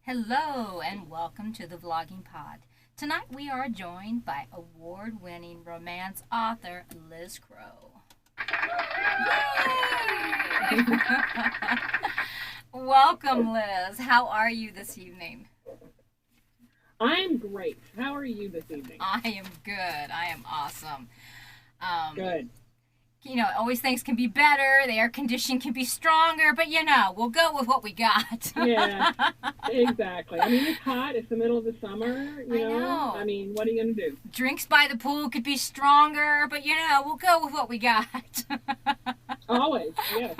Hello and welcome to the Vlogging Pod. Tonight we are joined by award-winning romance author Liz Crowe. Yay! Welcome, Liz. How are you this evening? I'm great. How are you this evening? I am good. I am awesome. Good. Always things can be better. The air conditioning can be stronger, but we'll go with what we got. Yeah, exactly. I mean, it's hot. It's the middle of the summer. I know. I mean, what are you going to do? Drinks by the pool could be stronger, but we'll go with what we got. Always, yes.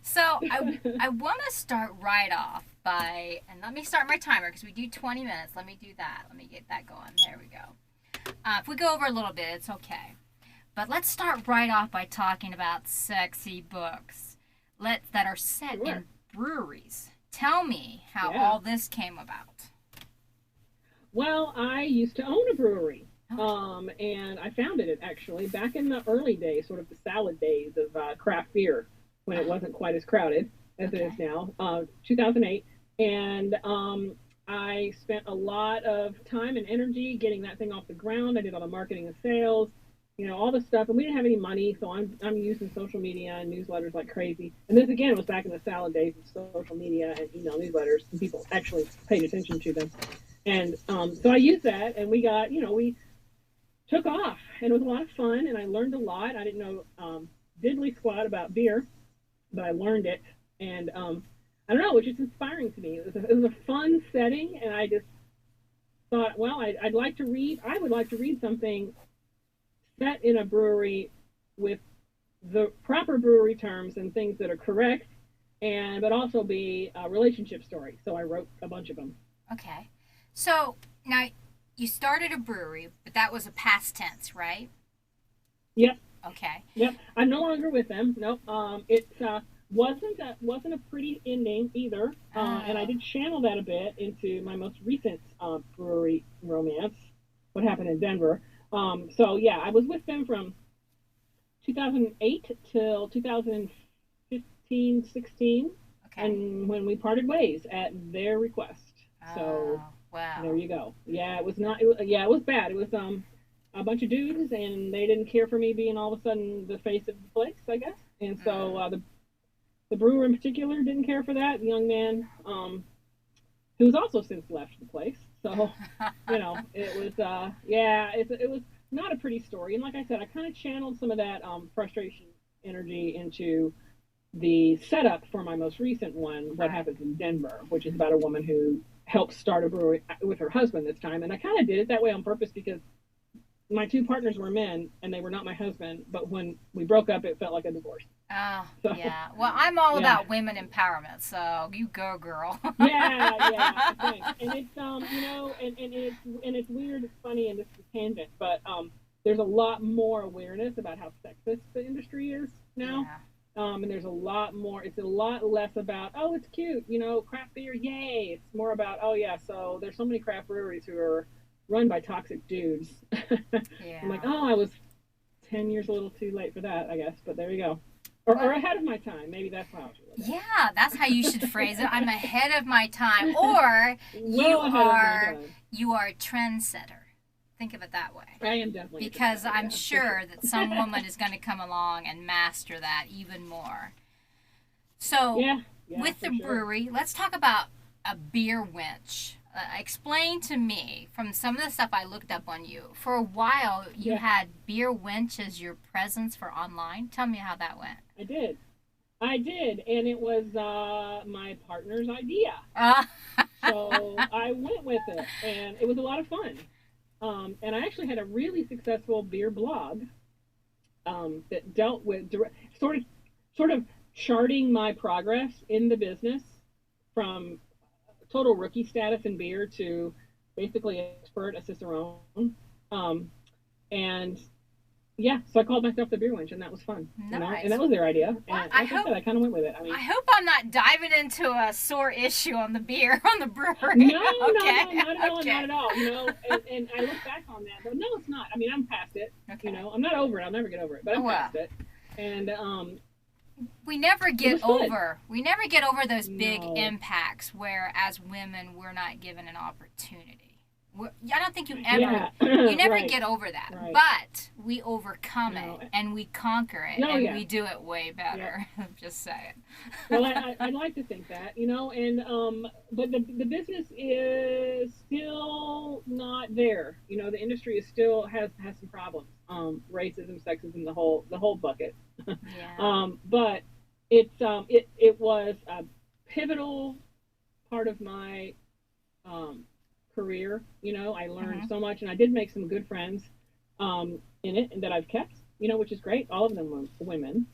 So I want to start right off and let me start my timer because we do 20 minutes. Let me do that. Let me get that going. There we go. If we go over a little bit, it's okay. But let's start right off by talking about sexy books that are set in breweries. Tell me how all this came about. Well, I used to own a brewery, and I founded it actually back in the early days, sort of the salad days of craft beer, when it wasn't quite as crowded as it is now, 2008. And I spent a lot of time and energy getting that thing off the ground. I did all the marketing and sales. All this stuff, and we didn't have any money, so I'm using social media and newsletters like crazy. And this again was back in the salad days of social media and email newsletters, and people actually paid attention to them. And so I used that, and we we took off, and it was a lot of fun, and I learned a lot. I didn't know diddly squat about beer, but I learned it, and I don't know, which is inspiring to me. It was a fun setting, and I just thought, well, I'd like to read. I would like to read something set in a brewery with the proper brewery terms and things that are correct, but also be a relationship story. So I wrote a bunch of them. Okay. So now you started a brewery, but that was a past tense, right? Yep. Okay. Yep. I'm no longer with them. Nope. It wasn't a pretty ending either. And I did channel that a bit into my most recent brewery romance, what happened in Denver. So yeah, I was with them from 2008 till 2015, 16, and when we parted ways at their request. So wow. There you go. Yeah, it was it was bad. It was a bunch of dudes, and they didn't care for me being all of a sudden the face of the place, I guess. And so the brewer in particular didn't care for that. The young man, who's also since left the place. So, it was, it was not a pretty story. And like I said, I kind of channeled some of that frustration energy into the setup for my most recent one, What Happens in Denver, which is about a woman who helped start a brewery with her husband this time. And I kind of did it that way on purpose because my two partners were men and they were not my husband. But when we broke up, it felt like a divorce. Oh, so, yeah. Well, I'm all about women empowerment, so you go, girl. Yeah. Thanks. And it's and it's weird, it's funny, and this is a tangent, but there's a lot more awareness about how sexist the industry is now. Yeah. And there's a lot more. It's a lot less about, oh, it's cute, craft beer, yay. It's more about, oh yeah, so there's so many craft breweries who are run by toxic dudes. Yeah. I'm like, oh, I was 10 years a little too late for that, I guess, but there you go. Or ahead of my time. Maybe that's how I should look at it. Yeah, that's how you should phrase it. I'm ahead of my time. Or you are a trendsetter. Think of it that way. I am definitely. Because I'm sure that some woman is going to come along and master that even more. So with the brewery, let's talk about a beer wench. Explain to me, from some of the stuff I looked up on you, for a while you had Beer Wench as your presence for online. Tell me how that went. I did, and it was my partner's idea. So I went with it, and it was a lot of fun. And I actually had a really successful beer blog that dealt with sort of charting my progress in the business from total rookie status in beer to basically expert, a cicerone. And so I called myself the Beer Wench, and that was fun. Nice. And that was their idea. Well, and I kind of went with it. I hope I'm not diving into a sore issue on the beer, on the brewery. No, not at all. And I look back on that, but no, it's not. I mean, I'm past it. Okay. I'm not over it. I'll never get over it, but I'm past it. And It was fun. we never get over those big No. impacts where as women we're not given an opportunity. I don't think Yeah. you never Right. get over that, Right. but we overcome it No. and we conquer it No. and Yeah. we do it way Yep. better. I'm just saying. Well, I'd like to think that, and but the business is still not there. The industry is still has some problems. Racism, sexism, the whole bucket. Yeah. But it was a pivotal part of my um, career. I learned Hmm. so much, and I did make some good friends in it, and that I've kept. Which is great. All of them were women.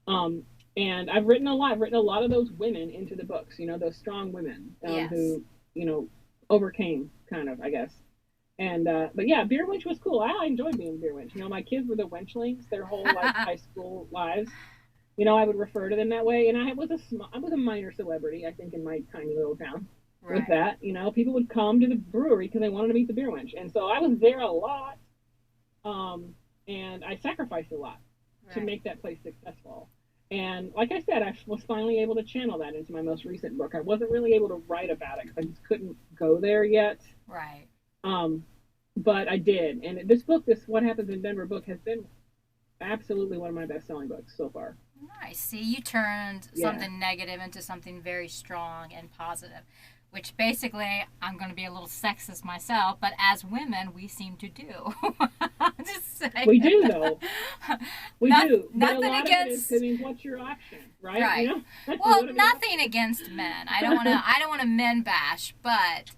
Um, and I've written a lot. I've written a lot of those women into the books. Those strong women Yes. who overcame, kind of, I guess. And but yeah, Beer Wench was cool. I enjoyed being Beer Wench. My kids were the Wenchlings their whole like high school lives. I would refer to them that way. And I was a minor celebrity, I think, in my tiny little town. With Right. that, people would come to the brewery because they wanted to meet the Beer Wench, and so I was there a lot. Um, and I sacrificed a lot to Right. make that place successful. And like I said, I was finally able to channel that into my most recent book. I wasn't really able to write about it because I just couldn't go there yet. Right. Um, but I did. And this book, this What Happens in Denver book, has been absolutely one of my best selling books so far. Nice. See, you turned Yeah. something negative into something very strong and positive, which basically, I'm going to be a little sexist myself, but as women, we seem to do. Just saying. We do, though. We do. But a Nothing lot of it is, I against. mean, what's your option, right? Right. Well, What are the nothing options? against men. I don't want to men bash, but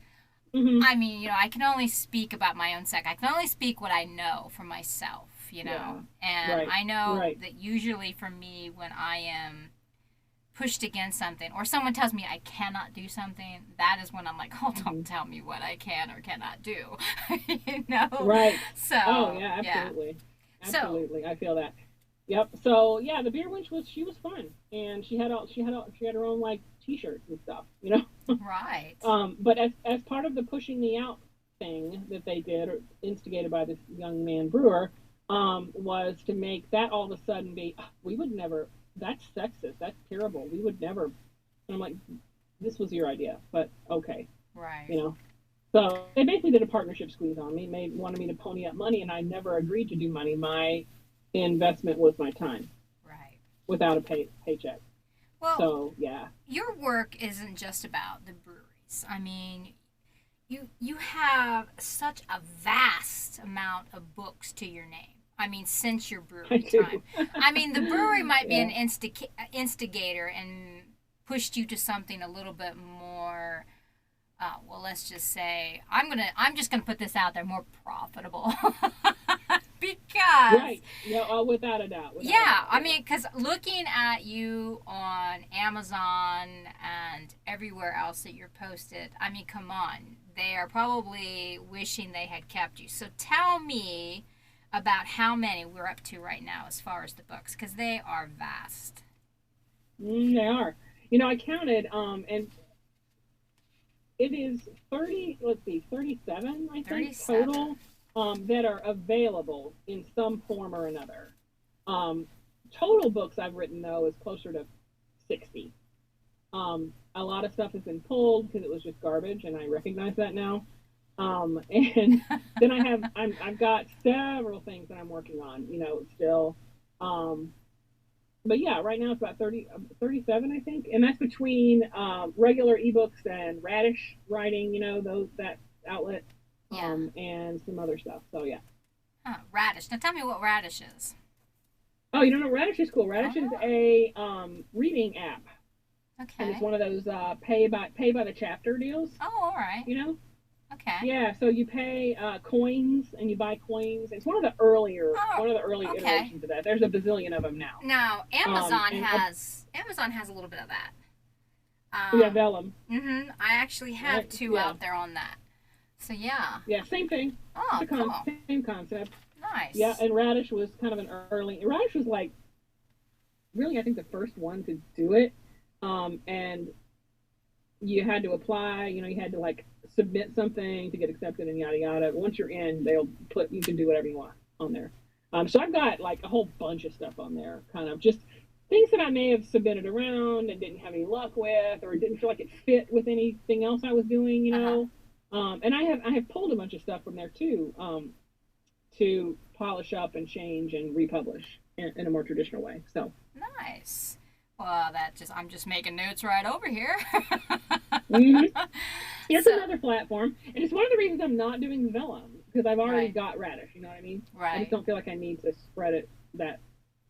Hmm. I mean, I can only speak about my own sex. I can only speak what I know for myself, Yeah. And Right. I know Right. that usually for me, when I am pushed against something, or someone tells me I cannot do something, that is when I'm like, oh, Hmm. don't tell me what I can or cannot do, you know. Right. Oh So yeah, yeah. absolutely. So Absolutely. I feel that. Yep. So yeah, the beer wench was she was fun, and she had her own like t-shirts and stuff, right. But as part of the pushing me out thing that they did, or instigated by this young man brewer, was to make that all of a sudden be, "Ah, we would never. That's sexist. That's terrible. We would never." And I'm like, this was your idea, but okay, Right. you know. So they basically did a partnership squeeze on me, made wanted me to pony up money, and I never agreed to do money. My investment was my time Right. without a paycheck. Well, So yeah, your work isn't just about the breweries. I mean, you have such a vast amount of books to your name. I mean, since your I brewery time. do. I mean, the brewery might be Yeah. an instigator and pushed you to something a little bit more. Well, let's just say I'm just gonna put this out there, more profitable, because Right. Yeah. Without a doubt. Without a yeah, doubt. I Yeah. mean, because looking at you on Amazon and everywhere else that you're posted, I mean, come on. They are probably wishing they had kept you. So tell me about how many we're up to right now as far as the books, because they are vast. They are. I counted, and it is 30. Let's see, 37, I think, 37. total, that are available in some form or another. Um, Total books I've written though is closer to 60. A lot of stuff has been pulled because it was just garbage, and I recognize that now. And then I've got several things that I'm working on, still. Um, but yeah, right now it's about 37, I think, and that's between regular ebooks and Radish writing, those that outlet, Yeah. and some other stuff. So yeah. Huh, Radish. Now tell me what Radish is. Oh, you don't know, Radish is cool. Radish is Oh, a reading app, and it's okay. one of those pay by the chapter deals. Oh, all right. You know, Okay. Yeah, so you pay coins and you buy coins. It's one of the early Oh, okay. iterations of that. There's a bazillion of them now. Now And Amazon has a little bit of that. yeah, Vellum, I actually have right? two Yeah, out there on that. So yeah. yeah, same thing. It's Oh, cool. same concept. Yeah, Nice. and Radish was kind of an early. Radish was like really, I think, the first one to do it. And you had to apply. You had to like submit something to get accepted and yada yada. Once you're in, you can do whatever you want on there. So I've got like a whole bunch of stuff on there, kind of just things that I may have submitted around and didn't have any luck with, or didn't feel like it fit with anything else I was doing, Uh-huh. And I have pulled a bunch of stuff from there too, to polish up and change and republish in a more traditional way. So, Nice. Well, I'm just making notes right over here. mhm. Here's So, another platform, and it's one of the reasons I'm not doing vellum because I've already right, got radish. You know what I mean? I just right. don't feel like I need to spread it that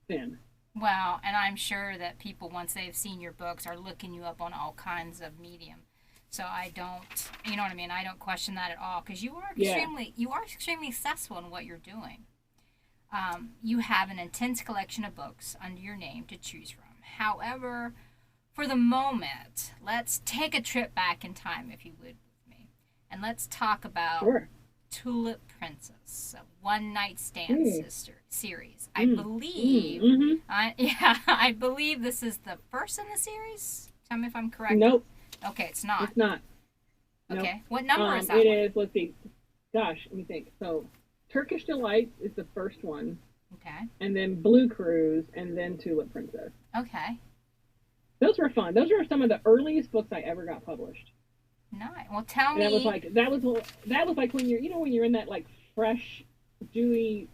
thin. Well, and I'm sure that people, once they've seen your books, are looking you up on all kinds of medium. So I don't, you know what I mean? I don't question that at all because Yeah, you are extremely successful in what you're doing. You have an intense collection of books under your name to choose from. However, for the moment, let's take a trip back in time, if you would, with me, and let's talk about sure. Tulip Princess, a one night stand Mm, sister series. I mm, believe, mm-hmm. yeah, I believe this is the first in the series. Tell me if I'm correct. Nope, Okay, it's not. it's not. Nope. Okay, what number is It that one? is. Let's see. Gosh, let me think. So, Turkish Delight is the first one, Okay, and then Blue Cruise, and then Tulip Princess. okay, Those were fun. Those were some of the earliest books I ever got published. nice. Well, tell And me. that was like when you're in that like fresh, dewy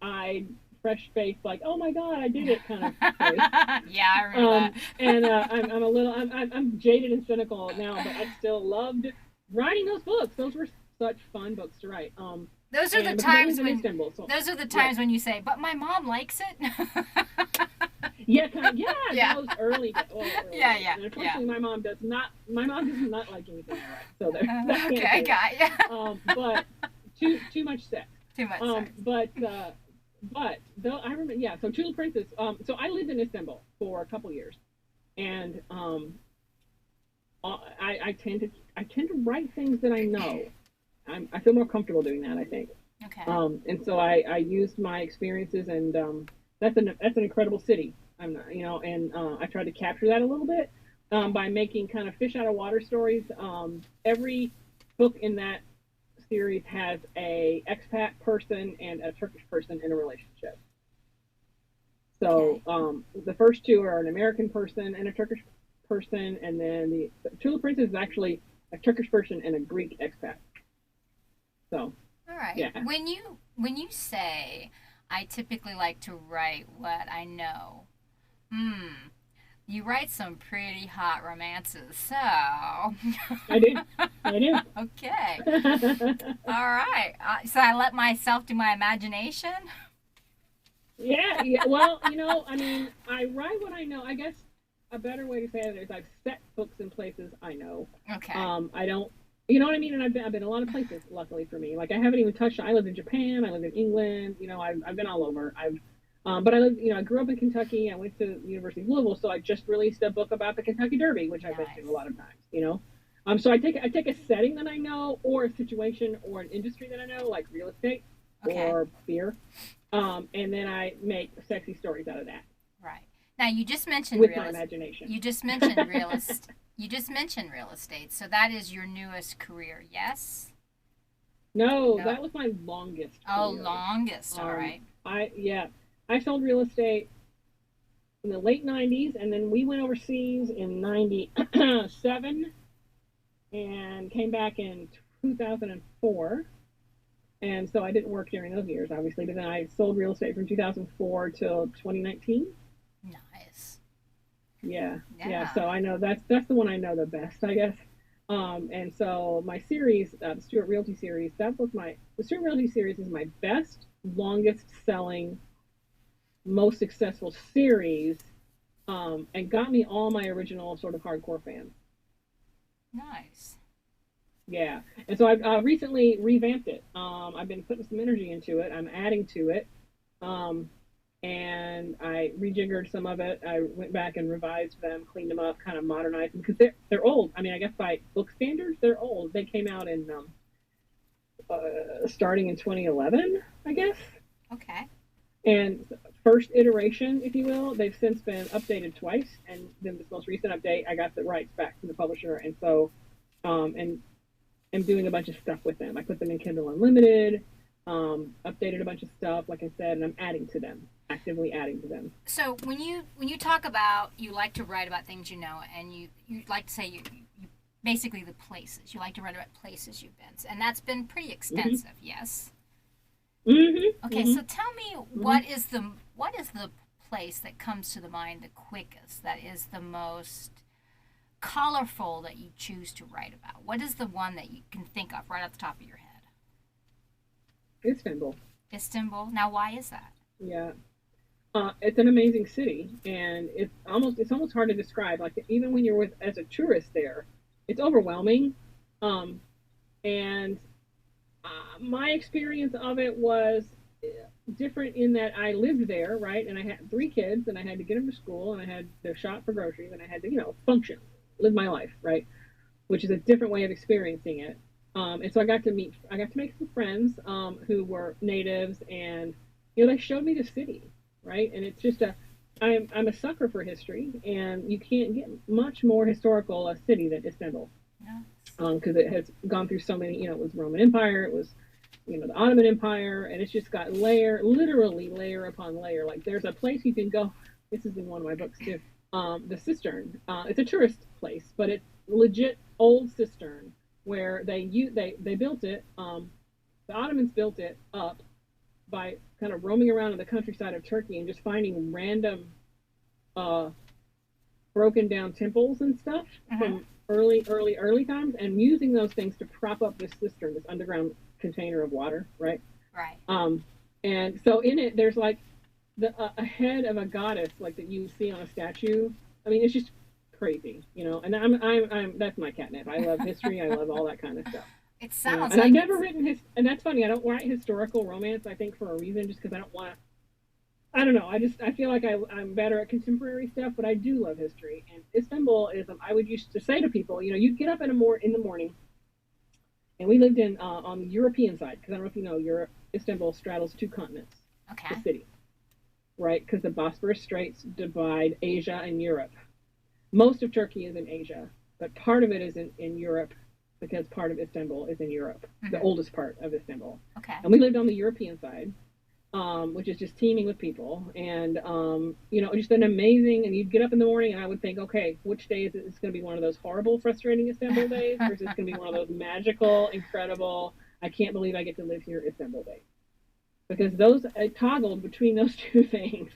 eyed, fresh faced, like, oh my god, I did it kind of place. Yeah, I remember that. And I'm a little I'm jaded and cynical now, but I still loved writing those books. Those were such fun books to write. Those are the And because I times lived in when Istanbul, so those are the yeah, times when you say, "But my mom likes it." yeah, yeah, Yeah. those early, early Yeah, days. yeah, And yeah. unfortunately, my mom does not like anything I write, so there, I can't Okay, say that. got ya. But too much sex. Too much Um, sex. but uh, but though I remember, yeah. So Tulip Princess. So I lived in Istanbul for a couple years, and I tend to write things that I know. I feel more comfortable doing that, I think. Okay. And so I used my experiences, and that's an incredible city. I'm not, and I tried to capture that a little bit Okay. by making kind of fish out of water stories. Every book in that series has a expat person and a Turkish person in a relationship. So Okay. the first two are an American person and a Turkish person, and then the Tulip Princess is actually a Turkish person and a Greek expat. So All right. yeah, When you say I typically like to write what I know, hmm, you write some pretty hot romances. So, I do, I do. okay. All right. So I let myself do my imagination. Yeah, yeah. Well, I mean, I write what I know. I guess a better way to say it is I've set books in places I know. Okay. I don't, you know what I mean? And I've been a lot of places, luckily for me. Like I haven't even touched. I lived in Japan. I lived in England. I've been all over. But I grew up in Kentucky. I went to the University of Louisville, so I just released a book about the Kentucky Derby, which I've been to a Nice. lot of times. So I take a setting that I know, or a situation, or an industry that I know, like real estate Okay. or beer, and then I make sexy stories out of that Right. Now you just mentioned with real my estate. imagination. You just mentioned real estate. You just mentioned real estate. So that is your newest career, yes? No, No. that was my longest Oh, career. longest. All Um, right. I sold real estate in the late '90s, and then we went overseas in '97 and came back in 2004. And so I didn't work during those years, obviously, but then I sold real estate from 2004 till 2019. Nice. Yeah, yeah. Yeah. So I know that's the one I know the best, I guess. And so my series, the Stewart Realty series, the Stewart Realty series is my best, longest selling, most successful series, and got me all my original sort of hardcore fans. Nice. Yeah, and so I've recently revamped it. I've been putting some energy into it. I'm adding to it, um, and I rejiggered some of it. I went back and revised them, cleaned them up, kind of modernized them because they're old. I mean, I guess by book standards, they're old. They came out in starting in 2011, I guess. Okay. And first iteration, if you will, they've since been updated twice. And then this most recent update, I got the rights back from the publisher, and so and I'm doing a bunch of stuff with them. I put them in Kindle Unlimited, updated a bunch of stuff, like I said, and I'm adding to them. actively adding to them. So when you talk about you like to write about things you know, and you like to say you basically the places you like to write about places you've been, and that's been pretty Hmm. extensive. Yes. Hmm. Okay, Hmm. so tell me Hmm. what is the place that comes to the mind the quickest, that is the most colorful, that you choose to write about? What is the one that you can think of right off the top of your head? Istanbul. Istanbul. Now, why is that? Yeah. It's an amazing city, and it's almost hard to describe. Like even when you're with as a tourist there, it's overwhelming. Um, and my experience of it was different in that I lived there, right? And I had three kids, and I had to get them to school, and I had to shop for groceries, and I had to, function, live my life, right? Which is a different way of experiencing it. And so I got to make some friends who were natives, and they showed me the city, right? And it's just I'm a sucker for history, and you can't get much more historical a city than Istanbul, Yeah. because it has gone through so many. It was Roman Empire, it was the Ottoman Empire, and it's just got literally layer upon layer. Like there's a place you can go. This is in one of my books too. The Cistern. It's a tourist place, but it's legit old cistern where they built it. The Ottomans built it up by kind of roaming around in the countryside of Turkey and just finding random uh, broken down temples and stuff Mm-hmm. from early times, and using those things to prop up this cistern, this underground container of water, right? Right. Um, and so in it, there's like a head of a goddess, like that you see on a statue. I mean, it's just crazy, And I'm that's my catnip. I love history. I love all that kind of stuff. It sounds And I've like never it's. written and that's funny. I don't write historical romance. I think for a reason, just because I don't want to. I don't know. I feel like I'm better at contemporary stuff, but I do love history. And Istanbul is. I would used to say to people, you'd get up in the morning, and we lived in on the European side, because I don't know if you know, Europe. Istanbul straddles two continents, the Okay. city, right? Because the Bosporus Straits divide Asia and Europe. Most of Turkey is in Asia, but part of it is in Europe, because part of Istanbul is in Europe, the Mm-hmm. oldest part of Istanbul. Okay. And we lived on the European side, which is just teeming with people. And, just an amazing, and you'd get up in the morning and I would think, okay, which day is it? It's going to be one of those horrible, frustrating Istanbul days, or is it going to be one of those magical, incredible, I can't believe I get to live here Istanbul days? Because those, I toggled between those two things.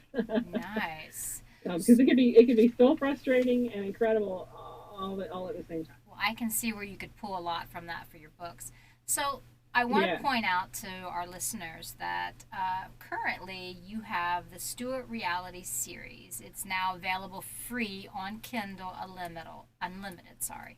Nice. Because it could be so frustrating and incredible all at the same time. Well, I can see where you could pull a lot from that for your books. So I want Yeah. to point out to our listeners that currently you have the Stewart Reality series. It's now available free on Kindle Unlimited, sorry,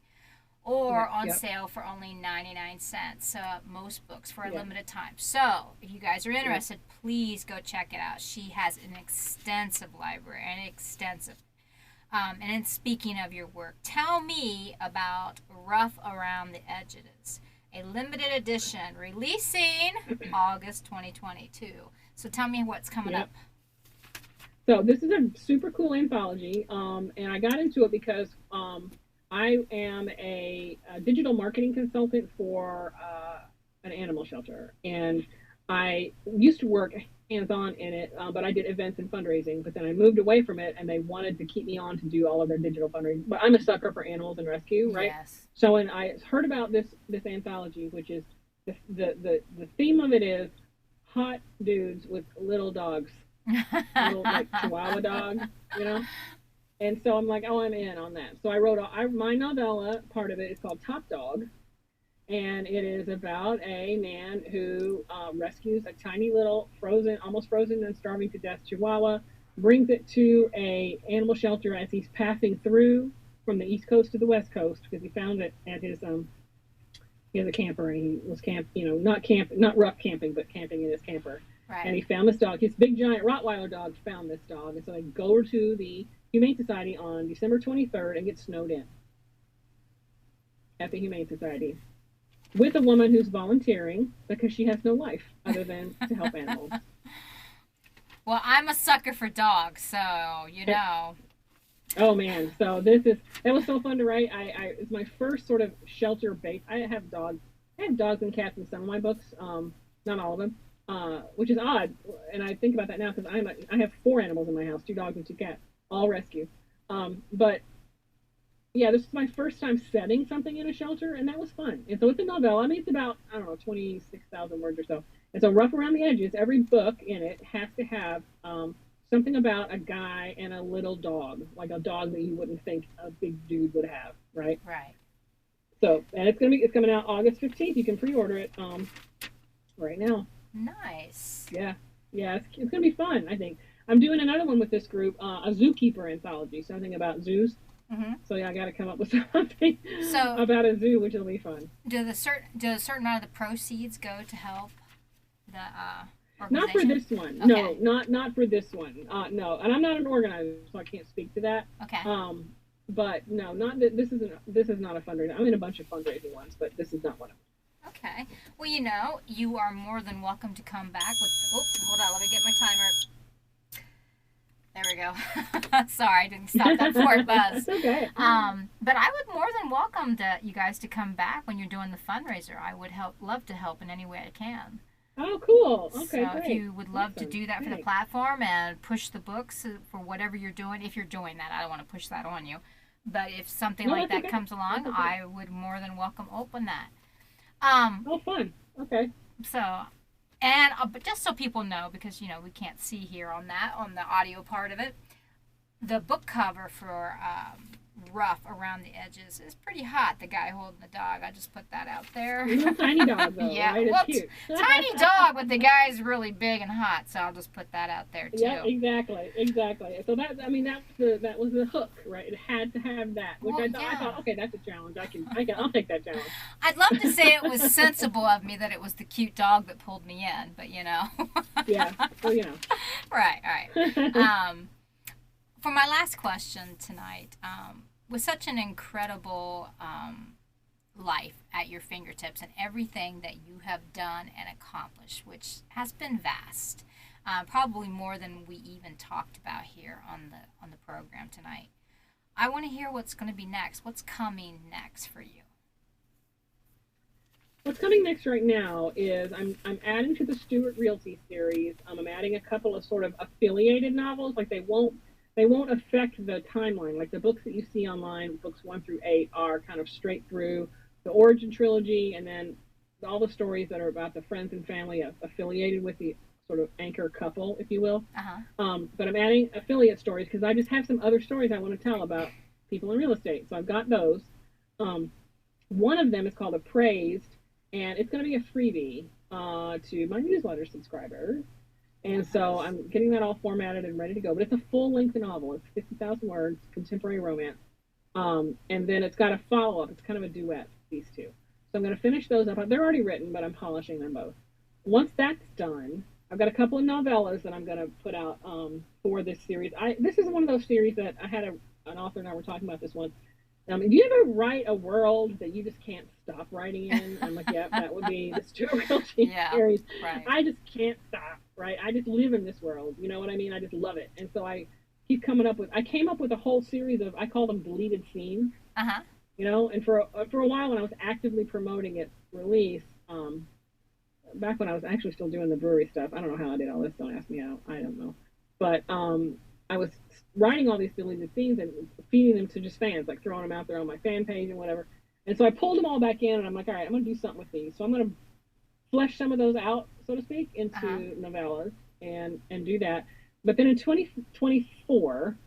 or Yep. on Yep. sale for only 99 cents. Most books for a Yeah. limited time. So if you guys are Yeah. interested, please go check it out. She has an extensive library, and then speaking of your work, tell me about Rough Around the Edges, a limited edition releasing August 2022. So tell me what's coming Yep. up. So this is a super cool anthology, and I got into it because I am a digital marketing consultant for an animal shelter, and I used to work hands-on in it, but I did events and fundraising. But then I moved away from it, and they wanted to keep me on to do all of their digital fundraising. But I'm a sucker for animals and rescue, right? Yes. So when I heard about this anthology, which is the theme of it is hot dudes with little dogs, little like Chihuahua dogs, you know. And so I'm like, oh, I'm in on that. So I wrote my novella. Part of it is called Top Dog, and it is about a man who rescues a tiny little almost frozen and starving to death Chihuahua, brings it to a animal shelter as he's passing through from the East Coast to the West Coast, because he found it at his he has a camper, and he was not rough camping, but camping in his camper. And Right. he found this dog. His big giant Rottweiler dog found this dog, and so they go to the Humane Society on December 23rd and get snowed in at the Humane Society with a woman who's volunteering because she has no life other than to help animals. Well, I'm a sucker for dogs, so And, oh man, so that was so fun to write. It's my first sort of shelter base. I have dogs and cats in some of my books, not all of them. which is odd. And I think about that now because I have four animals in my house, two dogs and two cats, all rescue. But yeah, this is my first time setting something in a shelter, and that was fun. And so it's a novella. I mean, it's about, I don't know, 26,000 words or so. And so rough around the edges, every book in it has to have something about a guy and a little dog, like a dog that you wouldn't think a big dude would have, right? Right. So, and it's coming out August 15th. You can pre-order it right now. Nice. Yeah, yeah, it's gonna be fun. I think I'm doing another one with this group, a zookeeper anthology, something about zoos. So yeah, I got to come up with something So about a zoo, which will be fun. do a certain amount of the proceeds go to help the Not for organization? this one. Okay. No, not for this one. No, and I'm not an organizer, so I can't speak to that. Okay. But no, not that. This is not a fundraiser. I'm in a bunch of fundraising ones, but this is not one of them. Okay. Well, you are more than welcome to come back with. Oh, hold on. Let me get my timer. There we go. Sorry, I didn't stop that before it buzzed. Okay. But I would more than welcome you guys to come back when you're doing the fundraiser. I would love to help in any way I can. Oh, cool. Okay, So great. if you would love to Awesome. do that for the Thanks. platform and push the books for whatever you're doing, if you're doing that, I don't want to push that on you. But if something No, like that's that okay. comes along, That's okay. I would more than welcome open that. Um, Oh, fun. Okay. so, and but just so people know, because we can't see here on the audio part of it, the book cover for Rough Around the Edges is pretty hot. The guy holding the dog. I just put that out there. Little tiny dog though, Yeah, right? well, It's cute. tiny dog, but the guy's really big and hot, so I'll just put that out there too. Yeah, exactly. So that was the hook, right? It had to have that, which Well, I thought, yeah. okay, that's a challenge. I'll take that challenge. I'd love to say it was sensible of me that it was the cute dog that pulled me in, but Yeah, well, Right, right. For my last question tonight, with such an incredible life at your fingertips and everything that you have done and accomplished, which has been vast, probably more than we even talked about here on the program tonight. I want to hear what's going to be next. What's coming next for you? What's coming next right now is I'm adding to the Stewart Realty series. I'm adding a couple of sort of affiliated novels. Like they won't affect the timeline. Like the books that you see online, books 1 through 8, are kind of straight through the origin trilogy, and then all the stories that are about the friends and family affiliated with the sort of anchor couple, if you will. Uh huh. But I'm adding affiliate stories because I just have some other stories I want to tell about people in real estate. So I've got those. One of them is called Appraised, and it's going to be a freebie to my newsletter subscribers. And so I'm getting that all formatted and ready to go. But it's a full-length novel. It's 50,000 words, contemporary romance. And then it's got a follow-up. It's kind of a duet, these two. So I'm going to finish those up. They're already written, but I'm polishing them both. Once that's done, I've got a couple of novellas that I'm going to put out for this series. This is one of those series that I had an author and I were talking about this once. Do you ever write a world that you just can't stop writing in? I'm like, yeah, that would be the Stuart Realty Yeah, series. right. I just can't stop, right? I just live in this world. You know what I mean? I just love it. And so I came up with a whole series of, I call them deleted scenes, Uh huh. and for a while when I was actively promoting its release, back when I was actually still doing the brewery stuff, I don't know how I did all this. Don't ask me how. I don't know. But I was writing all these deleted scenes and feeding them to just fans, like throwing them out there on my fan page and whatever. And so I pulled them all back in, and I'm like, all right, I'm going to do something with these. So I'm going to flesh some of those out, so to speak, into novellas and do that. But then in 2024,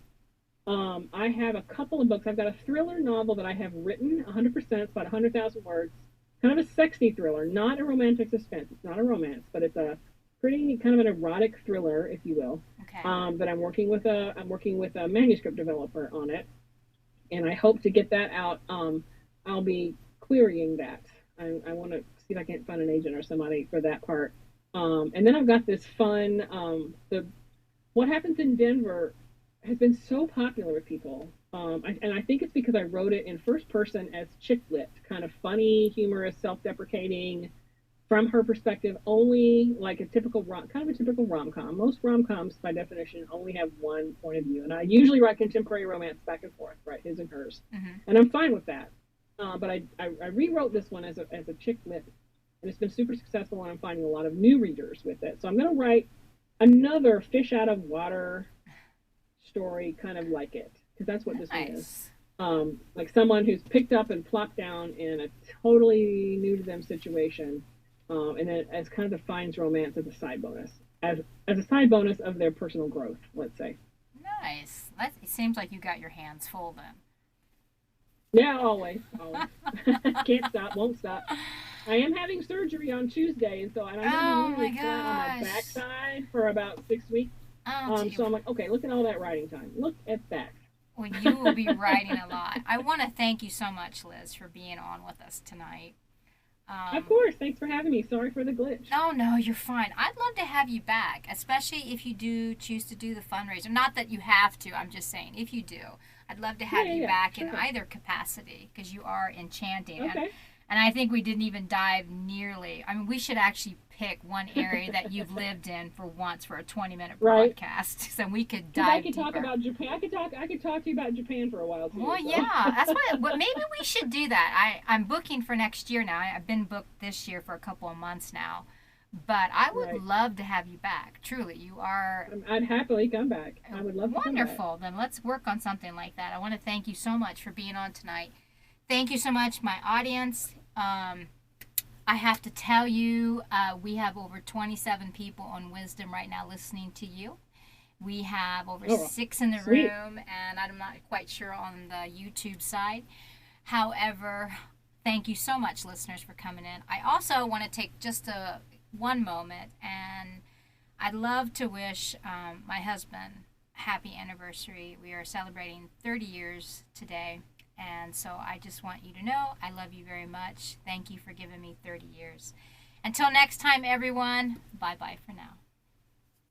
I have a couple of books. I've got a thriller novel that I have written 100%. It's about 100,000 words. Kind of a sexy thriller, not a romantic suspense. It's not a romance, but it's a pretty kind of an erotic thriller, if you will. Okay. But I'm working with a manuscript developer on it, and I hope to get that out. I'll be querying that. I want to see if I can't find an agent or somebody for that part. And then I've got this fun. What Happens in Denver has been so popular with people, and I think it's because I wrote it in first person as chick lit, kind of funny, humorous, self-deprecating, from her perspective, only like a typical rom-com. Most rom-coms, by definition, only have one point of view, and I usually write contemporary romance back and forth, right, his and hers, Mm-hmm. and I'm fine with that. But I rewrote this one as a chick lit and it's been super successful, and I'm finding a lot of new readers with it. So I'm going to write another fish out of water story, kind of like it, because that's what this one is. Nice. Like someone who's picked up and plopped down in a totally new to them situation, and then as kind of defines romance as a side bonus, as a side bonus of their personal growth, let's say. Nice. It seems like you got your hands full then. Yeah, always, always. Can't stop, won't stop. I am having surgery on Tuesday, and so and I'm Oh going to my be really flat on my gosh. backside for about 6 weeks. Oh, So I'm like, okay, look at all that writing time. Look at that. well, you will be writing a lot. I want to thank you so much, Liz, for being on with us tonight. Of Um, course, thanks for having me. Sorry for the glitch. no, no, you're fine. I'd love to have you back, especially if you do choose to do the fundraiser. Not that you have to, I'm just saying, if you do, I'd love to Yeah, have yeah, you yeah, back in sure. either capacity because you are enchanting. Okay. And I think we didn't even dive nearly. I mean, we should actually pick one area that you've lived in for once for a 20-minute Right. broadcast so we could Because I dive could talk deeper. about Japan. I could talk to you about Japan for a while too. Well, So. yeah, that's what. But maybe we should do that. I'm booking for next year now. I've been booked this year for a couple of months now, but I would Right. love to have you back. Truly, you are I'd happily come back. I would love to come back. wonderful. Then let's work on something like that. I want to thank you so much for being on tonight. Thank you so much, my audience. I have to tell you, we have over 27 people on Wisdom right now listening to you. We have over Oh, 6 in the sweet. room, and I'm not quite sure on the YouTube side. However, thank you so much, listeners, for coming in. I also want to take just one moment, and I'd love to wish my husband happy anniversary. We are celebrating 30 years today, and so I just want you to know I love you very much. Thank you for giving me 30 years. Until next time, everyone, bye bye for now.